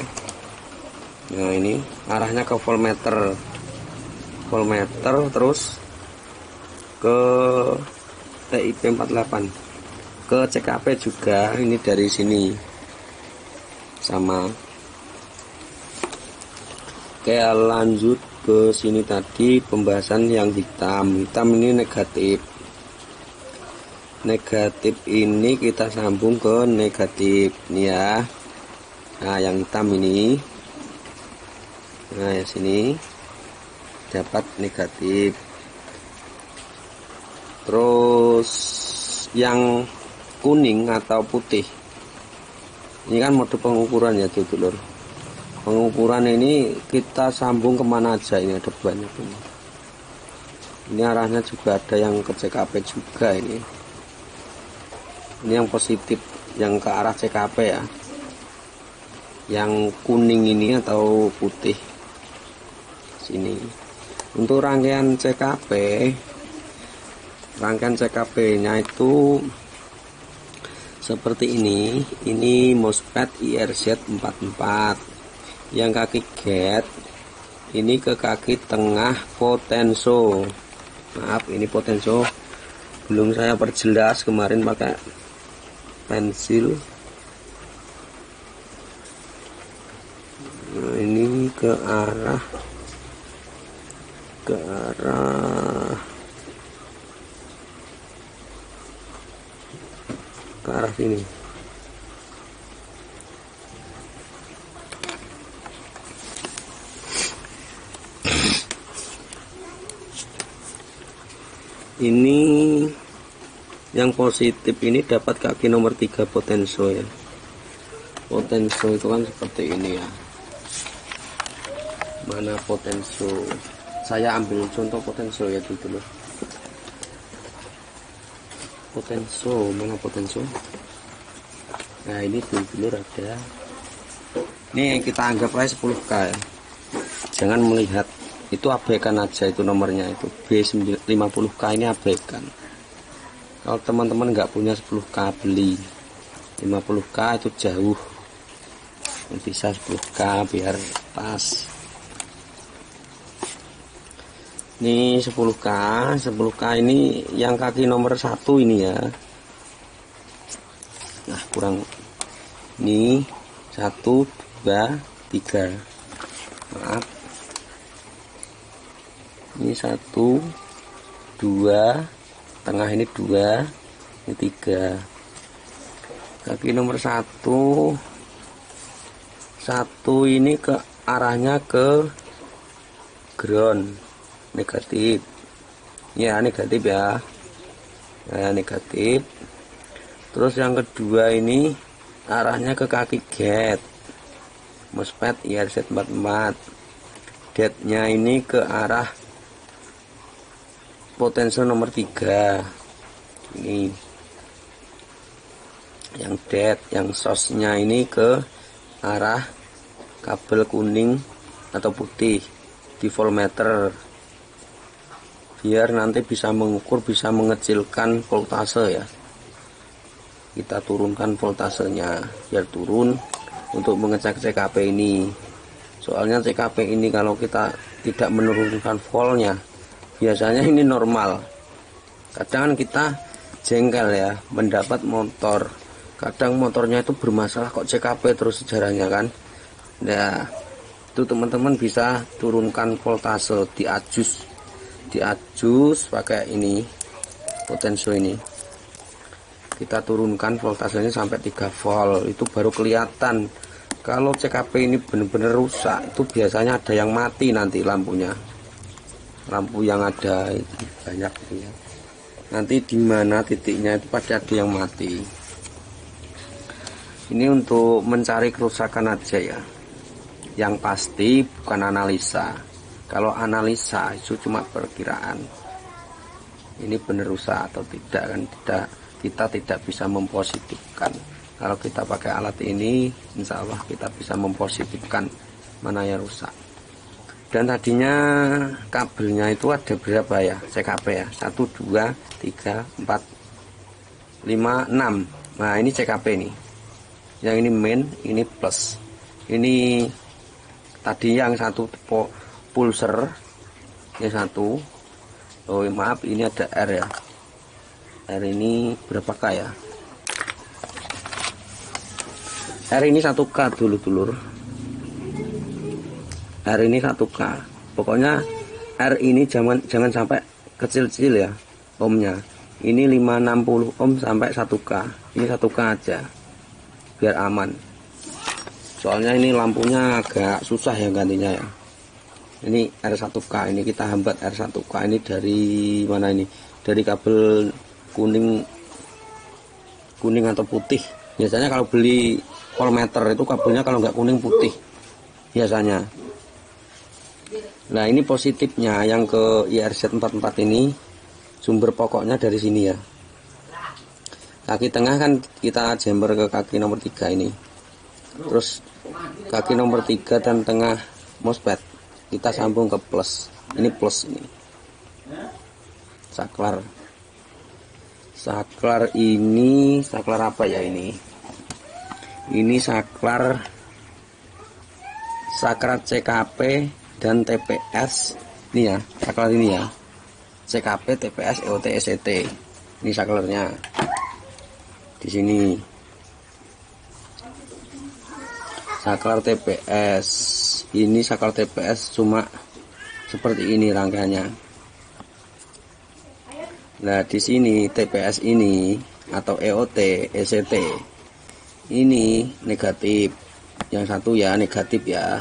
Nah, ini arahnya ke voltmeter. Terus ke TIP 48. Ke CKP juga, ini dari sini. Sama. Oke, lanjut ke sini tadi pembahasan yang hitam ini negatif ini kita sambung ke negatif nih ya. Nah, yang hitam ini, nah ya sini dapat negatif. Terus yang kuning atau putih ini kan mode pengukuran ya dulur. Pengukuran ini kita sambung kemana aja, ini ada banyak ini. Ini arahnya juga ada yang ke CKP juga ini. Ini yang positif, yang ke arah CKP ya. Yang kuning ini atau putih sini. Untuk rangkaian CKP-nya itu seperti ini MOSFET IRZ44 yang kaki gate ini ke kaki tengah potenso. Maaf, ini potenso belum saya perjelas, kemarin pakai pensil. Nah, ini ke arah sini. Ini yang positif ini dapat kaki nomor 3 potenso ya. Potenso itu kan seperti ini ya. Mana potenso? Saya ambil contoh potenso ya dulu. Potenso, mana potenso? Nah, ini dulur ada. Ini kita anggap aja 10K ya. Jangan melihat itu, abaikan aja itu nomornya, itu B50K ini abaikan. Kalau teman-teman nggak punya 10K beli 50K, itu jauh. Bisa 10K biar pas. Ini 10K ini yang kaki nomor 1 ini ya. Nah, kurang ini 1, 2, 3. Maaf. Ini 1, 2, tengah ini 2, ini 3. Kaki nomor 1 ini ke arahnya ke ground. Negatif ya, negatif ya. Nah, negatif. Terus yang kedua ini arahnya ke kaki gate MOSFET IRZ44. Gate nya ini ke arah potensi nomor 3. Ini yang dead, yang source-nya ini ke arah kabel kuning atau putih di voltmeter, biar nanti bisa mengukur, bisa mengecilkan voltase ya. Kita turunkan voltasenya biar turun untuk mengecek CKP ini. Soalnya CKP ini kalau kita tidak menurunkan voltnya, biasanya ini normal. Kadang kita jengkel ya, mendapat motor, kadang motornya itu bermasalah kok CKP terus sejarahnya kan. Nah, itu teman-teman bisa turunkan voltase, diajus pakai ini potensio ini. Kita turunkan voltasenya sampai 3 volt, itu baru kelihatan. Kalau CKP ini benar-benar rusak, itu biasanya ada yang mati nanti lampunya. Lampu yang ada itu banyak ya. Nanti di mana titiknya itu pasti ada yang mati. Ini untuk mencari kerusakan aja ya. Yang pasti bukan analisa. Kalau analisa itu cuma perkiraan. Ini benar rusak atau tidak kan, kita tidak bisa mempositifkan. Kalau kita pakai alat ini, insya Allah kita bisa mempositifkan mana yang rusak. Dan tadinya kabelnya itu ada berapa ya CKP ya? 1, 2, 3, 4, 5, 6. Nah, ini CKP nih. Yang ini main, ini plus. Ini tadi yang satu pulser, ini 1. Oh maaf, ini ada R ya. R ini berapakah ya? R ini 1K dulu dulur. R ini 1K. Pokoknya R ini jangan sampai kecil-kecil ya ohmnya. Ini 560 ohm sampai 1K. Ini 1K aja biar aman. Soalnya ini lampunya agak susah ya gantinya ya. Ini R1K, ini kita hambat R1K ini dari mana ini? Dari kabel kuning atau putih. Biasanya kalau beli voltmeter itu kabelnya kalau nggak kuning putih biasanya. Nah, ini positifnya yang ke IRZ44 ini, sumber pokoknya dari sini ya. Kaki tengah kan kita jumper ke kaki nomor 3 ini. Terus kaki nomor 3 dan tengah MOSFET kita sambung ke plus. Ini plus ini. Saklar. Saklar ini saklar apa ya ini? Ini saklar CKP dan TPS. Ini ya, saklar ini ya. CKP, TPS, EOT, SET. Ini saklarnya. Di sini. Saklar TPS. Ini saklar TPS cuma seperti ini rangkanya. Nah, di sini TPS ini atau EOT, SET ini negatif. Yang satu ya negatif ya.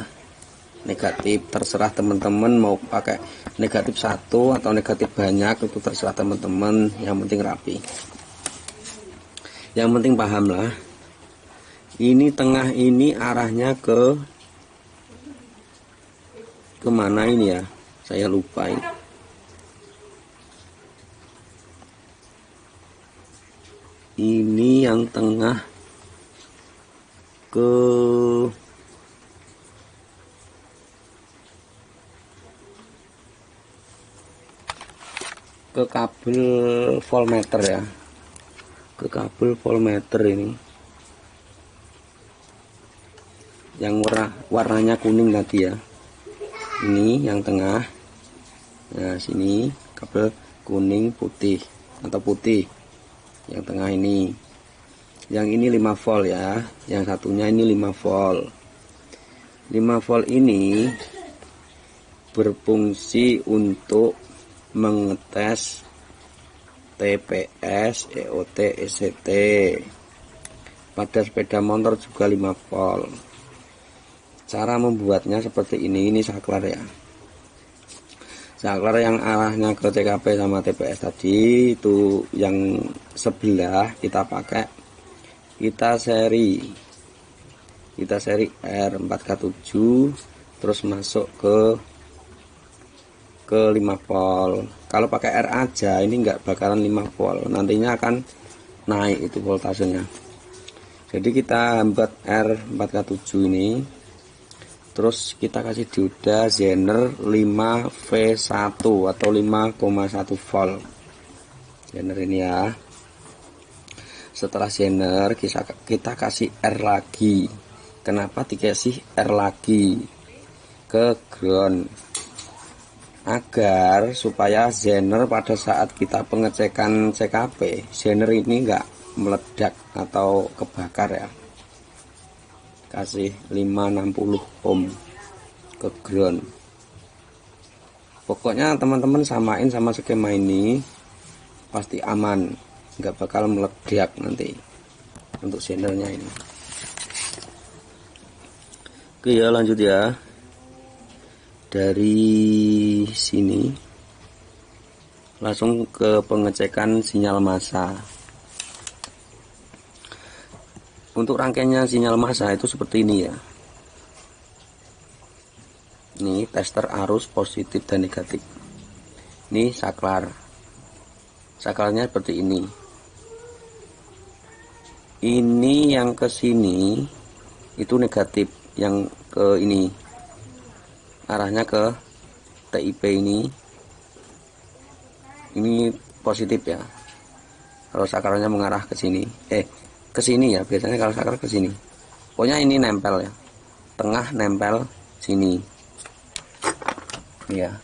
Negatif, terserah teman-teman mau pakai negatif 1 atau negatif banyak, itu terserah teman-teman, yang penting rapi, yang penting paham lah. Ini tengah ini arahnya ke kemana ini ya, saya lupa ini. Ini yang tengah ke kabel voltmeter ya, ke kabel voltmeter ini yang warnanya kuning tadi ya. Ini yang tengah. Nah, sini kabel kuning putih atau putih. Yang tengah ini. Yang ini 5 volt ya. Yang satunya ini 5 volt. 5 volt ini berfungsi untuk mengetes TPS, EOT, SET. Pada sepeda motor juga 5 volt. Cara membuatnya seperti ini saklar ya. Saklar yang arahnya ke CKP sama TPS tadi itu yang sebelah kita pakai, kita seri R4K7 terus masuk ke 5 volt. Kalau pakai R aja ini enggak bakalan 5 volt, nantinya akan naik itu voltasenya. Jadi kita buat R4K7 ini, terus kita kasih dioda Zener 5V1 atau 5,1 volt. Zener ini ya. Setelah Zener kita kasih R lagi. Kenapa dikasih R lagi? Ke ground. Agar supaya Zener pada saat kita pengecekan CKP, Zener ini enggak meledak atau kebakar ya. Kasih 560 ohm ke ground. Pokoknya teman-teman samain sama skema ini, pasti aman, nggak bakal meledak nanti untuk Zenernya ini. Oke ya, lanjut ya. Dari sini langsung ke pengecekan sinyal massa. Untuk rangkaiannya sinyal massa itu seperti ini ya. Ini tester arus positif dan negatif. Ini saklar. Saklarnya seperti ini. Ini yang ke sini itu negatif, yang ke ini arahnya ke TIP ini. Ini positif ya. Kalau saklarnya mengarah ke sini. Ke sini ya, biasanya kalau saklar ke sini. Pokoknya ini nempel ya. Tengah nempel sini. Ya.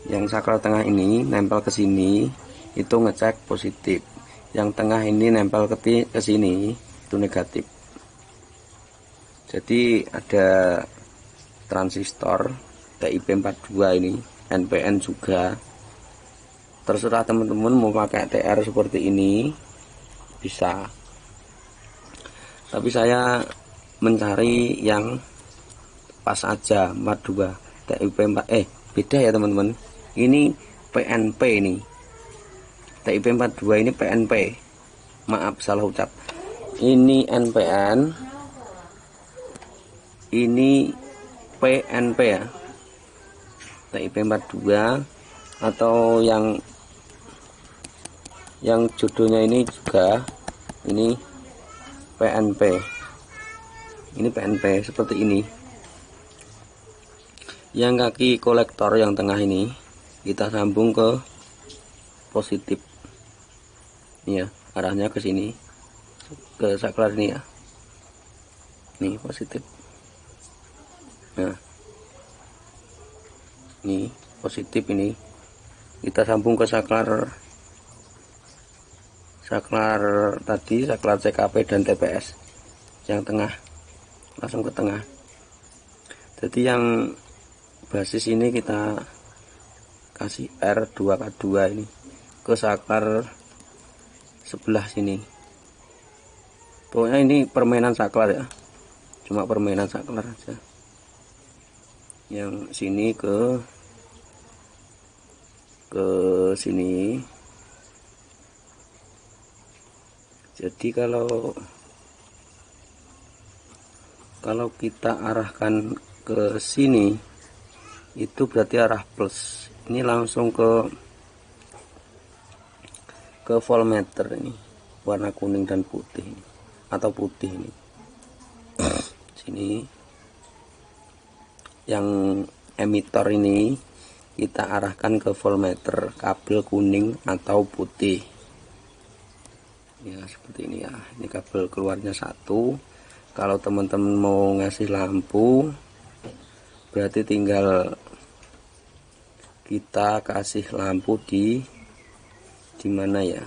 Yang saklar tengah ini nempel ke sini, itu ngecek positif. Yang tengah ini nempel ke sini, itu negatif. Jadi ada transistor TIP42 ini, NPN juga. Terserah teman-teman mau pakai TR seperti ini bisa, tapi saya mencari yang pas aja 42 TIP4 beda ya teman-teman. Ini PNP, ini TIP42 ini PNP, maaf salah ucap. Ini NPN, ini PNP ya, TIP42 atau yang judulnya ini juga ini PNP. Ini PNP seperti ini. Yang kaki kolektor yang tengah ini kita sambung ke positif. Ini ya, arahnya ke sini, ke saklar ini ya. Nih positif. Nah, ini positif, ini kita sambung ke saklar tadi, saklar CKP dan TPS yang tengah, langsung ke tengah. Jadi yang basis ini kita kasih R2K2 ini ke saklar sebelah sini. Pokoknya ini permainan saklar ya, cuma permainan saklar aja. Yang sini ke sini. Jadi kalau kita arahkan ke sini itu berarti arah plus. Ini langsung ke voltmeter ini, warna kuning dan putih atau putih ini. Sini yang emitor ini kita arahkan ke voltmeter, kabel kuning atau putih ya, seperti ini ya. Ini kabel keluarnya satu. Kalau teman-teman mau ngasih lampu berarti tinggal kita kasih lampu di mana ya,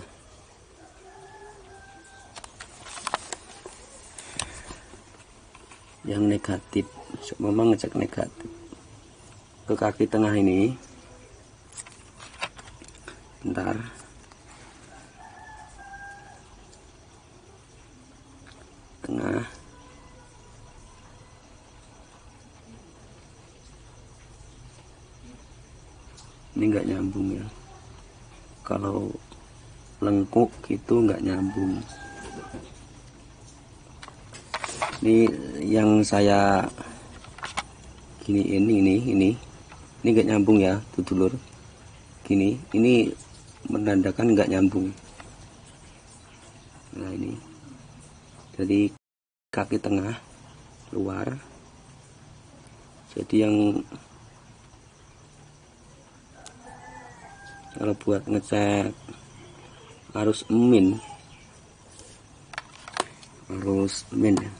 yang negatif. Memang ngecek negatif ke kaki tengah ini. Bentar, tengah. Ini enggak nyambung ya, kalau lengkuk itu enggak nyambung. Ini yang saya gini, ini enggak nyambung ya, tuh dulur. Gini, ini menandakan enggak nyambung. Nah ini, jadi kaki tengah keluar. Jadi yang kalau buat ngecek arus min ya,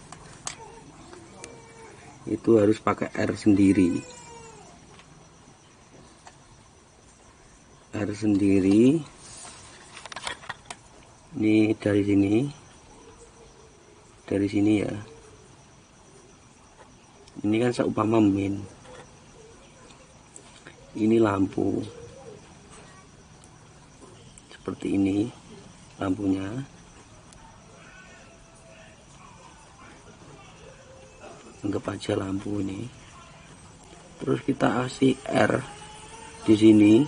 itu harus pakai R sendiri. Ini dari sini ya. Ini kan seumpama min. Ini lampu seperti ini lampunya. Anggap aja lampu ini. Terus kita kasih R di sini.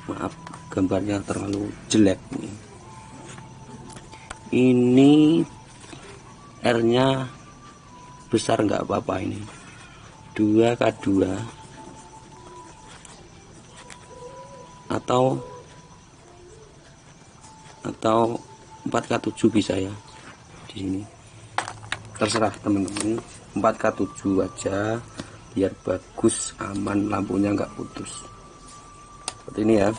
Maaf, gambarnya terlalu jelek nih. Ini R-nya besar nggak apa-apa, ini 2K2 atau 4K7 bisa ya di sini. Terserah teman-teman, 4K7 aja biar bagus, aman, lampunya nggak putus. Seperti ini ya.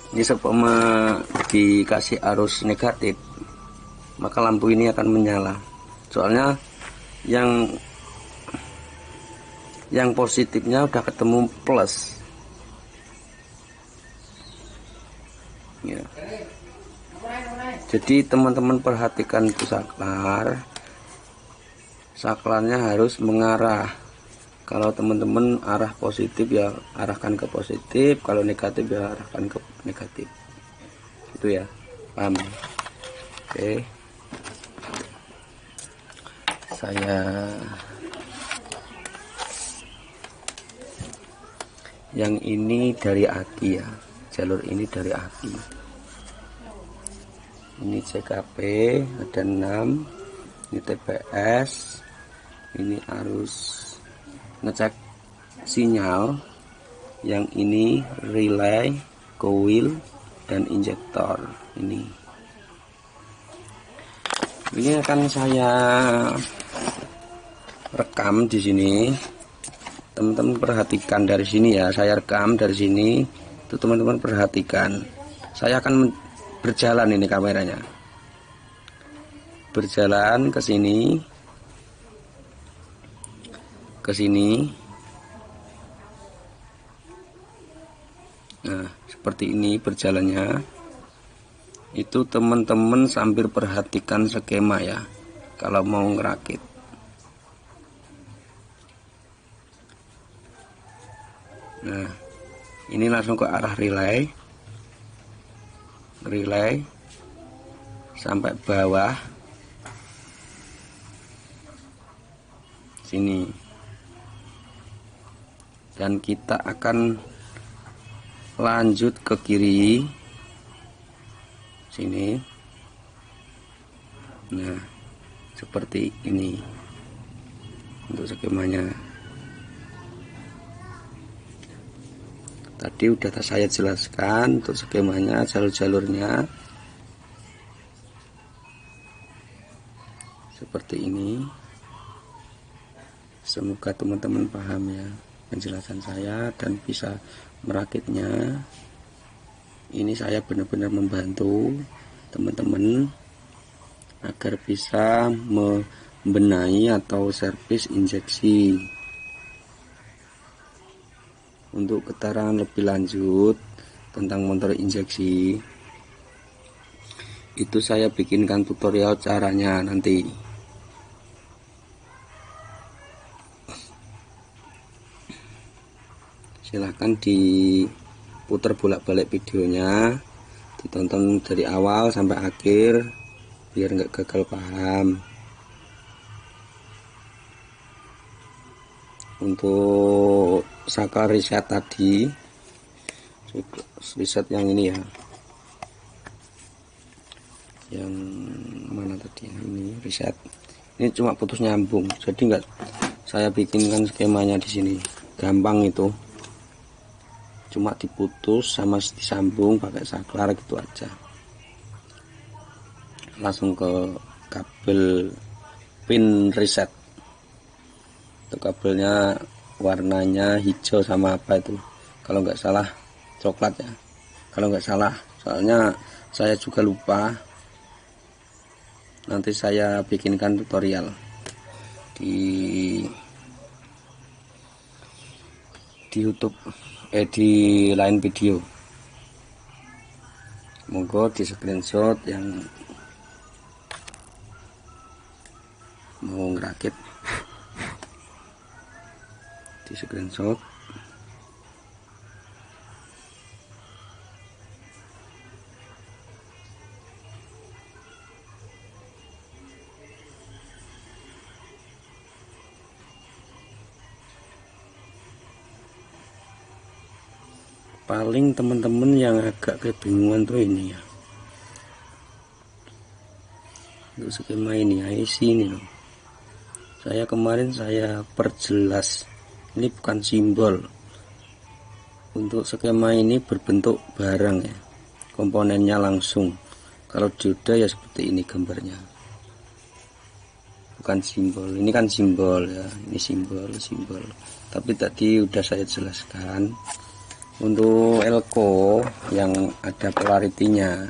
Ini seumpama dikasih arus negatif, maka lampu ini akan menyala. Soalnya yang positifnya udah ketemu plus ya. Jadi teman-teman perhatikan itu saklarnya harus mengarah. Kalau teman-teman arah positif ya arahkan ke positif, kalau negatif ya arahkan ke negatif. Itu ya, paham? Oke. Yang ini dari aki ya, jalur ini dari aki. Ini CKP ada 6, ini TPS, ini arus ngecek sinyal, yang ini relay, coil, dan injektor. Ini akan saya rekam di sini teman-teman perhatikan dari sini ya, saya rekam dari sini, itu teman-teman perhatikan. Saya akan berjalan ini kameranya, berjalan ke sini, ke sini. Nah, seperti ini berjalannya. Itu teman-teman sambil perhatikan skema ya, kalau mau ngerakit. Nah, ini langsung ke arah relay, sampai bawah sini, dan kita akan lanjut ke kiri sini. Nah, seperti ini untuk skemanya. Tadi udah saya jelaskan untuk skemanya, jalur-jalurnya seperti ini. Semoga teman-teman paham ya penjelasan saya dan bisa merakitnya. Ini saya benar-benar membantu teman-teman agar bisa membenahi atau servis injeksi. Untuk keterangan lebih lanjut tentang motor injeksi, itu saya bikinkan tutorial caranya nanti. Silahkan diputar bolak-balik videonya, ditonton dari awal sampai akhir biar nggak gagal paham. Untuk saklar reset tadi, reset yang ini ya, yang mana tadi ini reset, ini cuma putus nyambung, jadi nggak saya bikinkan skemanya di sini, gampang itu, cuma diputus sama disambung pakai saklar gitu aja. Langsung ke kabel pin reset. Itu kabelnya warnanya hijau sama apa itu, kalau nggak salah coklat ya, kalau nggak salah, soalnya saya juga lupa. Nanti saya bikinkan tutorial di YouTube, di lain video. Monggo di screenshot yang mau ngerakit, di screenshot. Paling teman-teman yang agak kebingungan tuh ini ya, untuk skema ini IC ini loh, saya kemarin saya perjelas, ini bukan simbol. Untuk skema ini berbentuk barang ya, komponennya langsung. Kalau dioda ya seperti ini gambarnya, bukan simbol. Ini kan simbol ya, ini simbol. Tapi tadi udah saya jelaskan. Untuk elko yang ada polaritinya,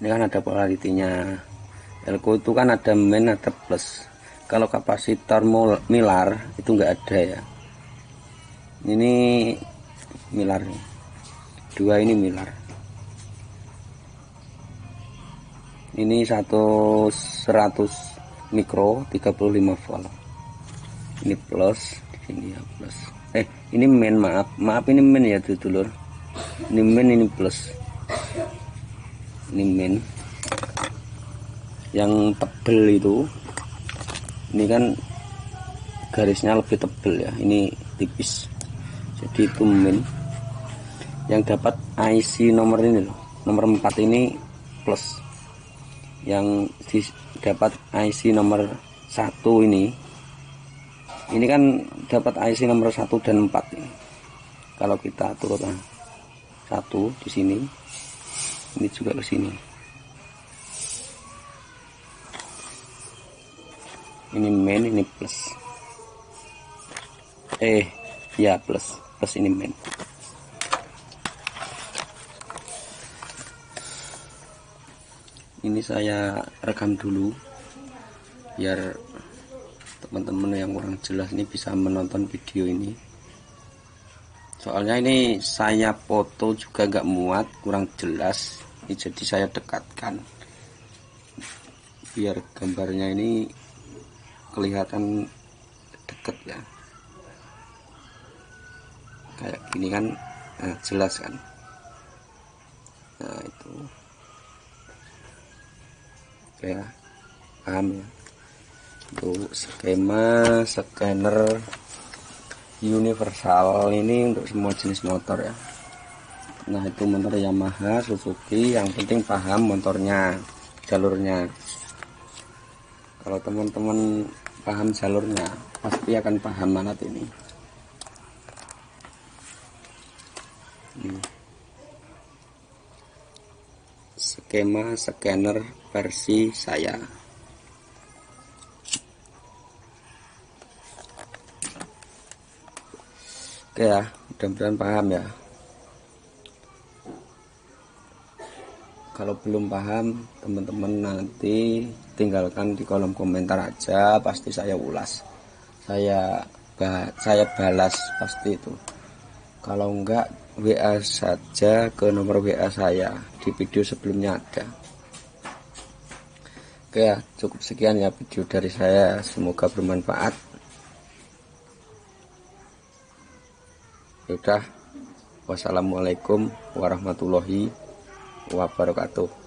ini kan ada polaritinya. Elko itu kan ada min ada plus. Kalau kapasitor milar itu enggak ada ya. Ini milar nih, dua ini milar. Ini 100 mikro 35 volt. Ini plus, di sini ya plus. Ini min, maaf ini min ya dulur. Ini min, ini plus. Ini min. Yang tebel itu, ini kan garisnya lebih tebel ya. Ini tipis. Jadi itu min. Yang dapat IC nomor ini loh, nomor 4 ini plus. Yang dapat IC nomor 1 ini kan dapat IC nomor 1 dan 4 ini. Kalau kita turut 1 di sini, ini juga ke sini. Ini min, ini plus. Ya plus ini main. Ini saya rekam dulu biar teman-teman yang kurang jelas ini bisa menonton video ini. Soalnya ini saya foto juga nggak muat, kurang jelas. Ini jadi saya dekatkan biar gambarnya ini kelihatan deket ya. Kayak gini kan, nah, jelas kan. Nah itu ya, paham ya. Itu skema scanner universal ini untuk semua jenis motor ya. Nah itu motor Yamaha, Suzuki, yang penting paham motornya, jalurnya. Kalau teman-teman paham jalurnya pasti akan paham alat ini. Skema scanner versi saya. Oke ya, mudah-mudahan paham ya. Kalau belum paham, teman-teman nanti tinggalkan di kolom komentar aja, pasti saya ulas. Saya balas pasti itu. Kalau enggak, WA saja ke nomor WA saya, di video sebelumnya ada. Oke ya, cukup sekian ya video dari saya, semoga bermanfaat. Sudah, wassalamualaikum warahmatullahi wabarakatuh.